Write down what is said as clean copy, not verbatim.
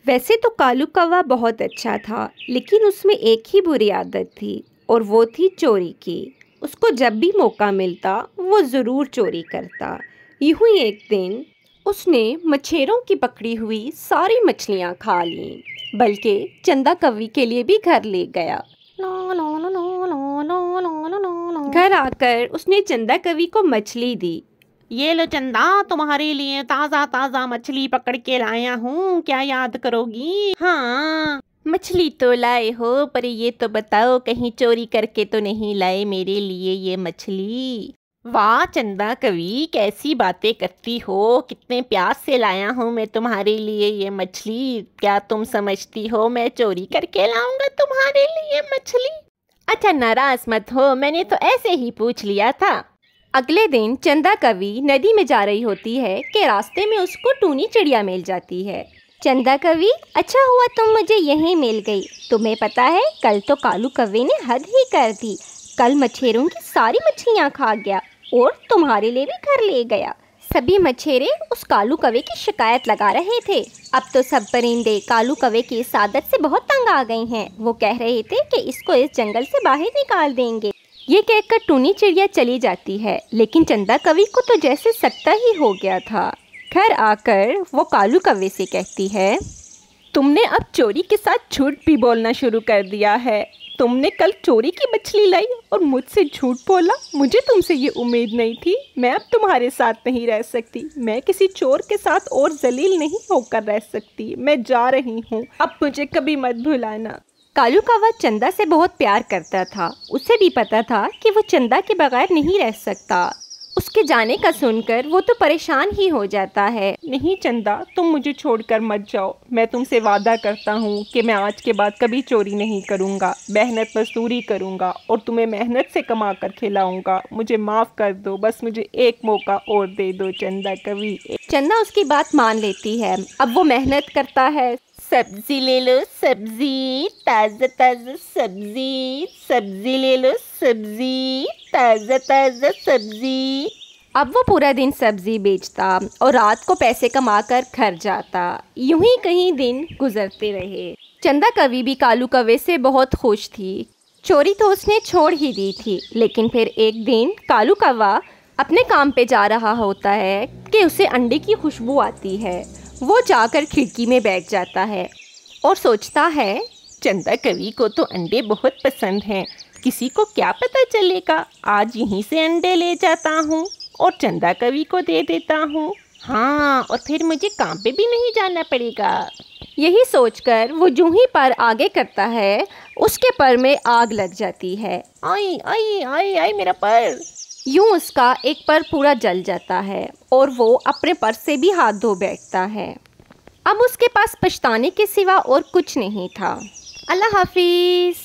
वैसे तो कालू कौवा बहुत अच्छा था, लेकिन उसमें एक ही बुरी आदत थी और वो थी चोरी की। उसको जब भी मौका मिलता वो ज़रूर चोरी करता। यूं ही एक दिन उसने मछेरों की पकड़ी हुई सारी मछलियां खा लीं, बल्कि चंदा कवि के लिए भी घर ले गया। घर आकर उसने चंदा कवि को मछली दी। ये लो चंदा, तुम्हारे लिए ताजा ताजा मछली पकड़ के लाया हूँ, क्या याद करोगी? हाँ, मछली तो लाए हो, पर ये तो बताओ कहीं चोरी करके तो नहीं लाए मेरे लिए ये मछली? वाह चंदा कवि, कैसी बातें करती हो। कितने प्यार से लाया हूँ मैं तुम्हारे लिए ये मछली। क्या तुम समझती हो मैं चोरी करके लाऊंगा तुम्हारे लिए मछली? अच्छा, नाराज मत हो, मैंने तो ऐसे ही पूछ लिया था। अगले दिन चंदा कवि नदी में जा रही होती है कि रास्ते में उसको टूनी चिड़िया मिल जाती है। चंदा कवि, अच्छा हुआ तुम मुझे यहीं मिल गई। तुम्हें पता है, कल तो कालू कौवे ने हद ही कर दी। कल मछेरों की सारी मछलियाँ खा गया और तुम्हारे लिए भी घर ले गया। सभी मछेरे उस कालू कौवे की शिकायत लगा रहे थे। अब तो सब परिंदे कालू कौवे की इस आदत से बहुत तंग आ गए हैं। वो कह रहे थे कि इसको इस जंगल से बाहर निकाल देंगे। ये कहकर टूनी चिड़िया चली जाती है, लेकिन चंदा कवि को तो जैसे सकता ही हो गया था। घर आकर वो कालू कौवे से कहती है, तुमने अब चोरी के साथ झूठ भी बोलना शुरू कर दिया है। तुमने कल चोरी की मछली लाई और मुझसे झूठ बोला। मुझे तुमसे ये उम्मीद नहीं थी। मैं अब तुम्हारे साथ नहीं रह सकती। मैं किसी चोर के साथ और जलील नहीं होकर रह सकती। मैं जा रही हूँ, अब मुझे कभी मत भुलाना। कालू कौवा चंदा से बहुत प्यार करता था। उसे भी पता था कि वो चंदा के बगैर नहीं रह सकता। उसके जाने का सुनकर वो तो परेशान ही हो जाता है। नहीं चंदा, तुम मुझे छोड़कर मत जाओ। मैं तुमसे वादा करता हूँ कि मैं आज के बाद कभी चोरी नहीं करूँगा। मेहनत मजदूरी करूँगा और तुम्हें मेहनत से कमा कर खिलाऊँगा। मुझे माफ़ कर दो, बस मुझे एक मौका और दे दो चंदा कवि। चंदा उसकी बात मान लेती है। अब वो मेहनत करता है। सब्जी ले लो सब्जी, ताज़ा ताज़ा सब्जी। सब्जी ले लो सब्जी, ताज़ा ताज़ा सब्जी। अब वो पूरा दिन सब्जी बेचता और रात को पैसे कमाकर घर जाता। यूं ही कई दिन गुजरते रहे। चंदा कवि भी कालू कौवे से बहुत खुश थी। चोरी तो उसने छोड़ ही दी थी, लेकिन फिर एक दिन कालू कौवा अपने काम पे जा रहा होता है कि उसे अंडे की खुशबू आती है। वो जाकर खिड़की में बैठ जाता है और सोचता है, चंदा कवि को तो अंडे बहुत पसंद हैं। किसी को क्या पता चलेगा। आज यहीं से अंडे ले जाता हूँ और चंदा कवि को दे देता हूँ। हाँ, और फिर मुझे काम पे भी नहीं जाना पड़ेगा। यही सोचकर वो जूं ही पर आगे करता है, उसके पर में आग लग जाती है। आई आई आई आई मेरा पर। यूं उसका एक पर पूरा जल जाता है और वो अपने पर से भी हाथ धो बैठता है। अब उसके पास पछताने के सिवा और कुछ नहीं था। अल्लाह हाफिज़।